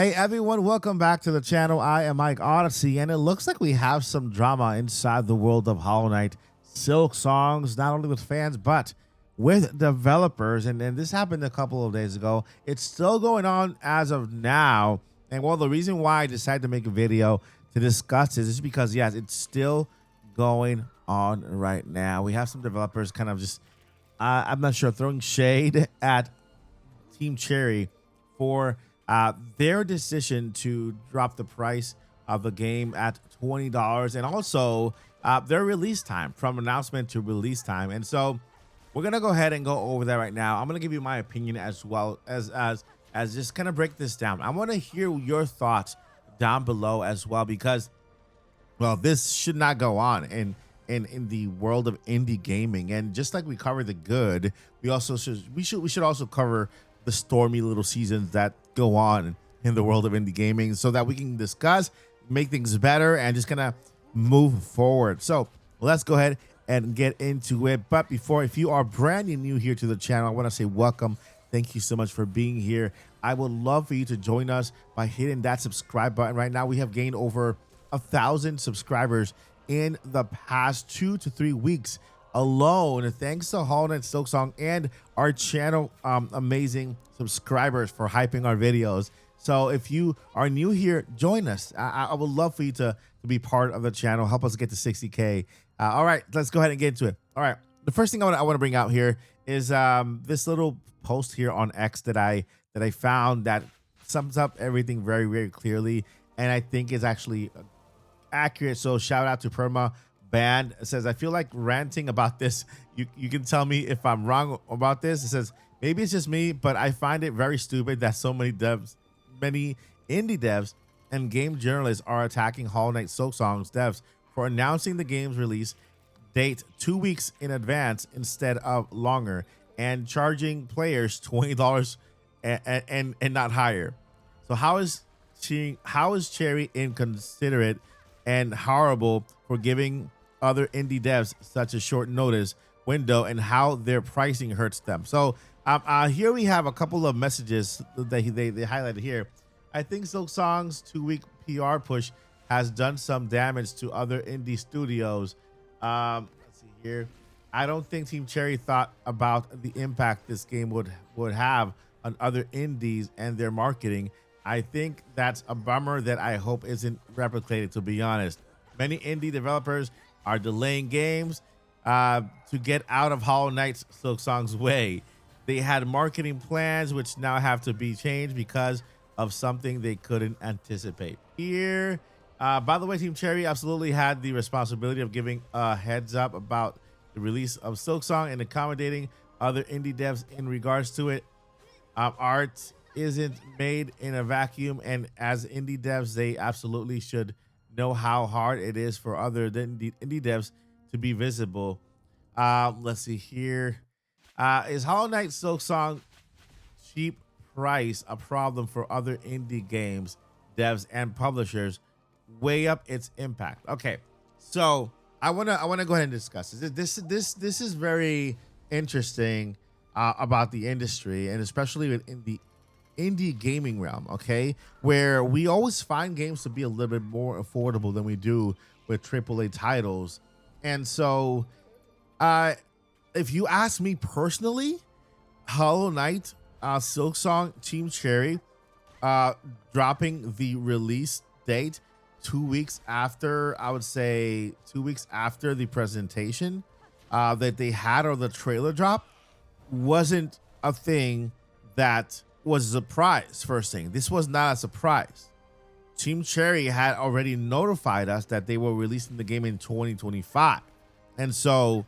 Hey everyone, welcome back to the channel. I am Mike Odyssey, and it looks like we have some drama inside the world of Hollow Knight Silksong, not only with fans but with developers. And this happened a couple of days ago. It's still going on as of now. And well, the reason why I decided to make a video to discuss this is because yes, it's still going on right now. We have some developers kind of just I'm not sure, throwing shade at Team Cherry for their decision to drop the price of the game at $20, and also their release time, from announcement to release time. And so we're gonna go ahead and go over that right now. I'm gonna give you my opinion as well as just kind of break this down. I want to hear your thoughts down below as well, because well, this should not go on in the world of indie gaming. And just like we cover the good, we should also cover the stormy little seasons that go on in the world of indie gaming, so that we can discuss, make things better, and just kind of move forward. So let's go ahead and get into it. But before, if you are brand new here to the channel, I want to say welcome. Thank you so much for being here. I would love for you to join us by hitting that subscribe button. Right now we have gained over 1,000 subscribers in the past 2 to 3 weeks alone, thanks to Hollow Knight Silksong and our channel amazing subscribers for hyping our videos. So if you are new here, join us. I would love for you to be part of the channel, help us get to 60K. All right, let's go ahead and get into it. All right, the first thing I want to bring out here is this little post here on X that I found that sums up everything very, very clearly, and I think is actually accurate. So shout out to Perma Band. It says, I feel like ranting about this. You can tell me if I'm wrong about this. It says, maybe it's just me, but I find it very stupid that so many indie devs and game journalists are attacking Hollow Knight Silksong's devs for announcing the game's release date 2 weeks in advance instead of longer, and charging players $20 and not higher. So how is Cherry inconsiderate and horrible for giving other indie devs such a short notice window, and how their pricing hurts them? So here we have a couple of messages that they highlighted here. I think Silksong's 2-week PR push has done some damage to other indie studios. Let's see here. I don't think Team Cherry thought about the impact this game would have on other indies and their marketing. I think that's a bummer that I hope isn't replicated, to be honest. Many indie developers are delaying games to get out of Hollow Knight's Silksong's way. They had marketing plans which now have to be changed because of something they couldn't anticipate. Here, by the way, Team Cherry absolutely had the responsibility of giving a heads up about the release of Silksong and accommodating other indie devs in regards to it. Art isn't made in a vacuum, and as indie devs, they absolutely should know how hard it is for other indie devs to be visible. Let's see here. Is Hollow Knight Silksong cheap price a problem for other indie games, devs, and publishers? Weigh up its impact. Okay, so I wanna go ahead and discuss this. This is very interesting about the industry, and especially in the indie gaming realm, okay, where we always find games to be a little bit more affordable than we do with AAA titles. And so if you ask me personally, Hollow Knight Silksong, Team Cherry dropping the release date 2 weeks after, I would say 2 weeks after the presentation that they had, or the trailer drop, wasn't a thing that was a surprise. First thing, this was not a surprise. Team Cherry had already notified us that they were releasing the game in 2025, and so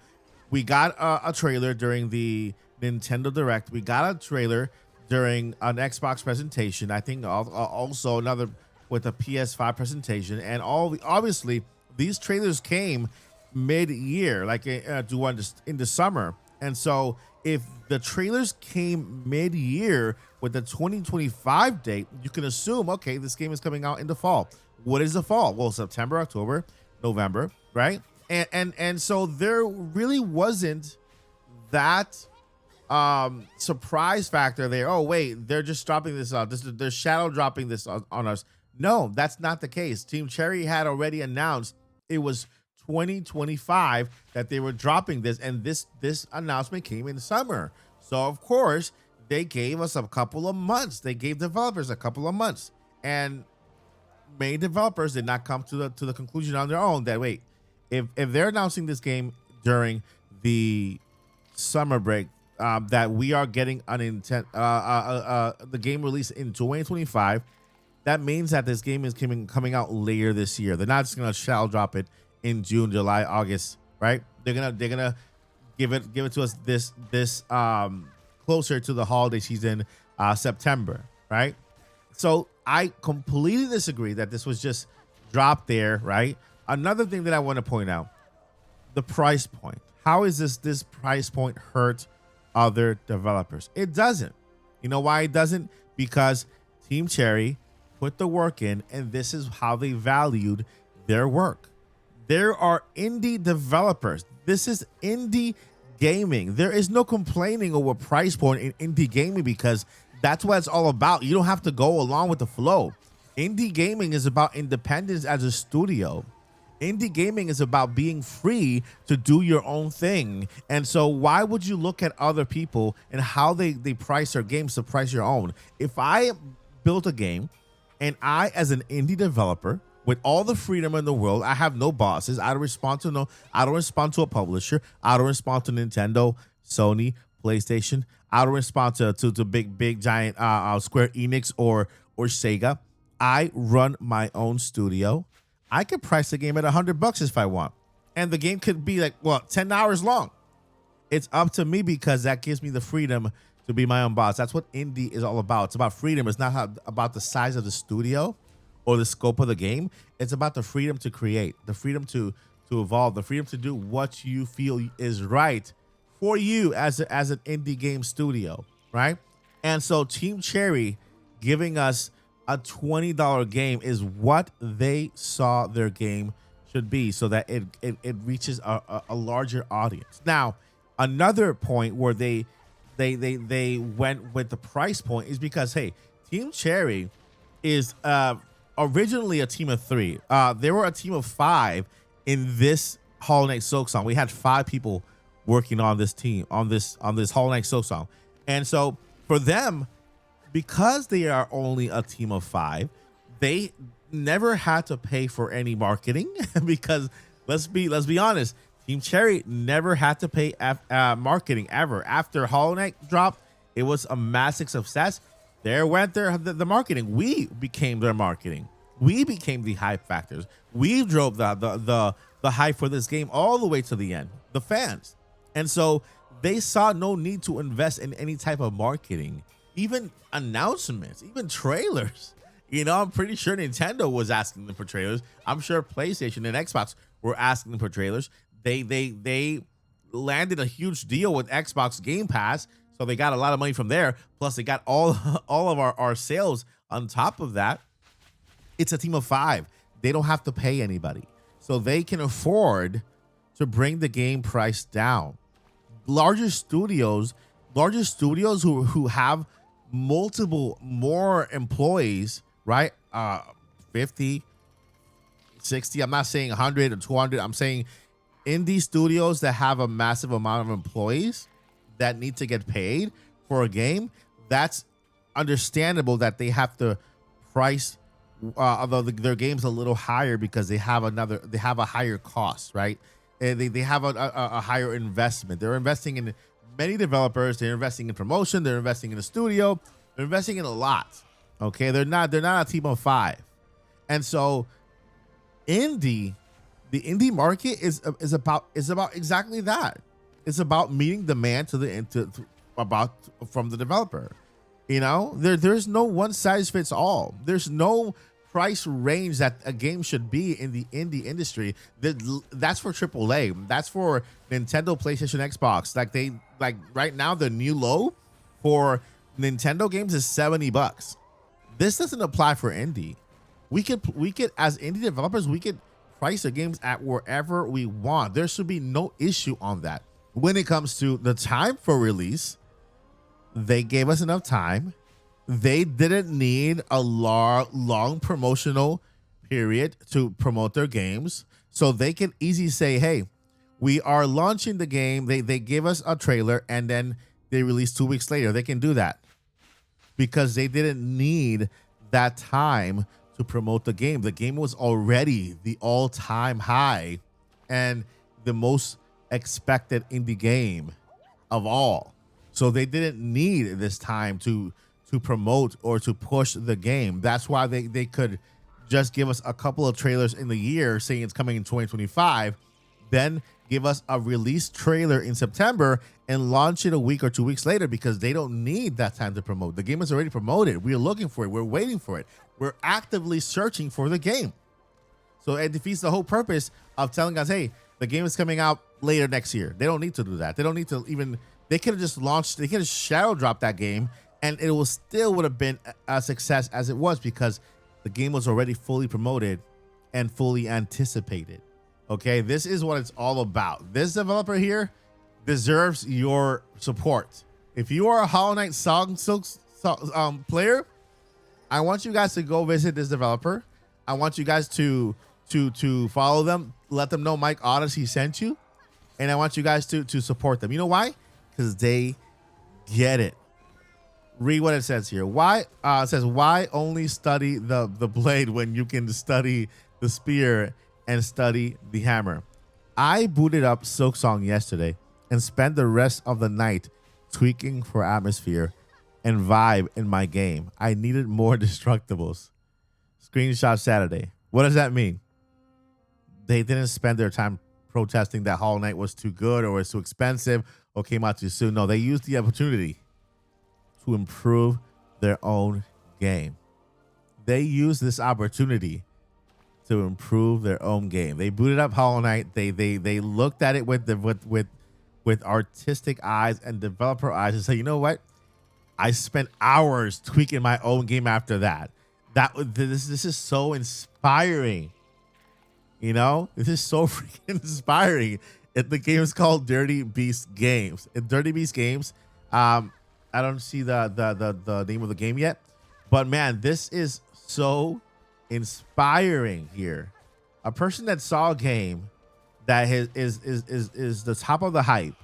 we got a trailer during the Nintendo Direct. We got a trailer during an Xbox presentation. I think also another with a PS5 presentation, and obviously these trailers came mid-year, like in the summer. And so if the trailers came mid-year with the 2025 date, you can assume, okay, this game is coming out in the fall. What is the fall? Well, September, October, November, right? And so there really wasn't that surprise factor there. Oh wait, they're just dropping this they're shadow dropping this on us. No, that's not the case. Team Cherry had already announced it was 2025 that they were dropping this, and this announcement came in summer. So of course they gave us a couple of months. They gave developers a couple of months, and many developers did not come to the conclusion on their own that wait, if they're announcing this game during the summer break, that we are getting the game release in 2025, that means that this game is coming out later this year. They're not just gonna shall drop it in June, July, August, right? They're gonna give it to us this closer to the holiday season, September, right? So I completely disagree that this was just dropped there, right? Another thing that I want to point out, the price point. How is this price point hurt other developers? It doesn't. You know why it doesn't? Because Team Cherry put the work in, and this is how they valued their work. There are indie developers. This is indie gaming. There is no complaining over price point in indie gaming because that's what it's all about. You don't have to go along with the flow. Indie gaming is about independence as a studio. Indie gaming is about being free to do your own thing. And so why would you look at other people and how they price their games to price your own? If I built a game and I, as an indie developer, with all the freedom in the world, I have no bosses. I don't respond to a publisher. I don't respond to Nintendo, Sony, PlayStation. I don't respond to big giant Square Enix or Sega. I run my own studio. I could price the game at $100 if I want, and the game could be like 10 hours long. It's up to me because that gives me the freedom to be my own boss. That's what indie is all about. It's about freedom. It's not about the size of the studio or the scope of the game. It's about the freedom to create, the freedom to evolve, the freedom to do what you feel is right for you as an indie game studio, right? And so Team Cherry giving us a $20 game is what they saw their game should be, so that it reaches a larger audience. Now, another point where they went with the price point is because, hey, Team Cherry is originally a team of 3. They were a team of 5 in this Hollow Knight Silksong. We had 5 people working on this team, on this Hollow Knight Silksong. And so for them, because they are only a team of 5, they never had to pay for any marketing because let's be honest, Team Cherry never had to pay marketing ever. After Hollow Knight dropped, it was a massive success. There went the marketing. We became their marketing. We became the hype factors. We drove the hype for this game all the way to the end, the fans. And so they saw no need to invest in any type of marketing, even announcements, even trailers. You know, I'm pretty sure Nintendo was asking them for trailers. I'm sure PlayStation and Xbox were asking them for trailers. They landed a huge deal with Xbox Game Pass, so they got a lot of money from there. Plus, they got all of our sales on top of that. It's a team of 5. They don't have to pay anybody, so they can afford to bring the game price down. Larger studios who have multiple more employees, right? 50, 60. I'm not saying 100 or 200. I'm saying indie studios that have a massive amount of employees that need to get paid for a game. That's understandable that they have to price their games a little higher because they have a higher cost, right? And they have a higher investment. They're investing in many developers. They're investing in promotion. They're investing in a studio. They're investing in a lot. Okay, they're not a team of 5, and so the indie market is about exactly that. It's about meeting demand from the developer. You know, there's no one size fits all. There's no price range that a game should be in the indie industry. That's for AAA. That's for Nintendo, PlayStation, Xbox. Like right now, the new low for Nintendo games is $70. This doesn't apply for indie. We could as indie developers, we could price the games at wherever we want. There should be no issue on that. When it comes to the time for release, They gave us enough time. They didn't need a long promotional period to promote their games. So they can easily say, hey, we are launching the game. They give us a trailer and then they release 2 weeks later. They can do that because they didn't need that time to promote the game. The game was already the all-time high and the most expected indie game of all. So they didn't need this time to promote or to push the game. That's why they could just give us a couple of trailers in the year saying it's coming in 2025, then give us a release trailer in September and launch it a week or 2 weeks later because they don't need that time to promote. The game is already promoted. We're looking for it. We're waiting for it. We're actively searching for the game. So it defeats the whole purpose of telling us, hey, the game is coming out later next year. They don't need to do that. They don't need to even, they could have just launched, they could have shadow dropped that game and it will still would have been a success as it was because the game was already fully promoted and fully anticipated. Okay, this is what it's all about. This developer here deserves your support. If you are a Hollow Knight Silksong player, I want you guys to go visit this developer. I want you guys to follow them, let them know Mike Odyssey sent you, and I want you guys to support them. You know why? Because they get it. Read what it says here. Why? It says, why only study the blade when you can study the spear and study the hammer? I booted up Silksong yesterday and spent the rest of the night tweaking for atmosphere and vibe in my game. I needed more destructibles. Screenshot Saturday. What does that mean? They didn't spend their time protesting that Hollow Knight was too good or was too expensive or came out too soon. No, they used the opportunity to improve their own game. They used this opportunity to improve their own game. They booted up Hollow Knight. They looked at it with artistic eyes and developer eyes and say, you know what? I spent hours tweaking my own game after that. This is so inspiring. You know, this is so freaking inspiring. The game is called Doughty Beast Games. In Doughty Beast Games, I don't see the name of the game yet, but man, this is so inspiring here. A person that saw a game that is the top of the hype,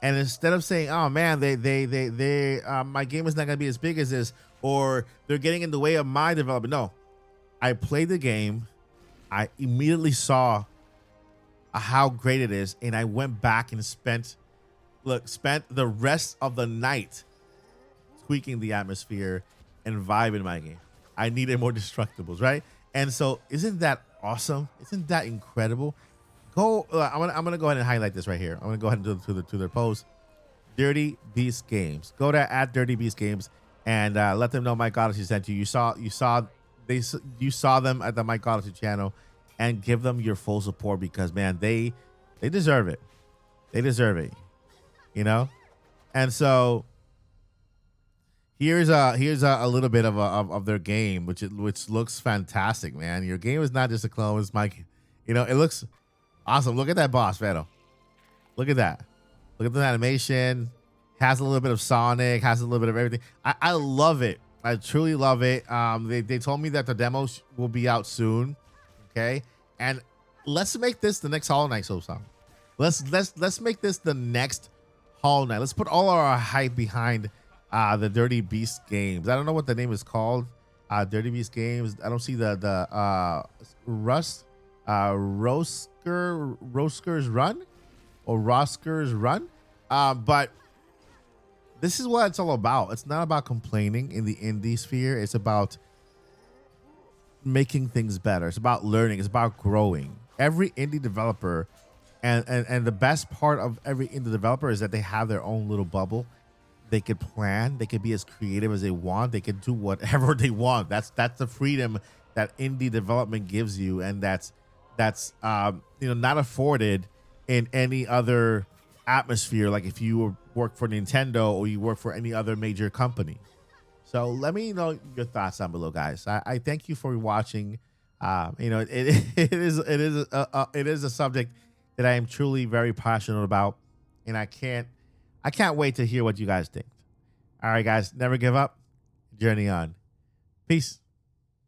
and instead of saying, "Oh man, my game is not gonna be as big as this," or they're getting in the way of my development. No, I played the game. I immediately saw how great it is, and I went back and spent the rest of the night tweaking the atmosphere and vibing my game. I needed more destructibles, right? And so, isn't that awesome? Isn't that incredible? Go. I'm gonna go ahead and highlight this right here. I'm gonna go ahead and do to their post. Doughty Beast Games. Go to @Doughty Beast Games and let them know Mike Odyssey sent you. You saw them at the Mike Odyssey channel, and give them your full support because man, they deserve it. They deserve it. You know, and so here's a little bit of their game, which looks fantastic, man. Your game is not just a clone, it's Mike. You know, it looks awesome. Look at that boss battle. Look at that. Look at the animation. Has a little bit of Sonic. Has a little bit of everything. I love it. I truly love it. They told me that the demos will be out soon. Okay, and let's make this the next Hollow Knight song. Let's make this the next Hollow Knight. Let's put all our hype behind the Doughty Beast Games. I don't know what the name is called. Doughty Beast Games. I don't see the Rosker's Run or Rosker's Run. But this is what it's all about. It's not about complaining in the indie sphere. It's about making things better. It's about learning. It's about growing. Every indie developer, and the best part of every indie developer is that they have their own little bubble. They could plan. They could be as creative as they want. They can do whatever they want. That's the freedom that indie development gives you, and that's not afforded in any other atmosphere. Like if you work for Nintendo or you work for any other major company. So let me know your thoughts down below, guys. I thank you for watching. It is a subject that I am truly very passionate about, and I can't wait to hear what you guys think. All right, guys, never give up. Journey on. Peace.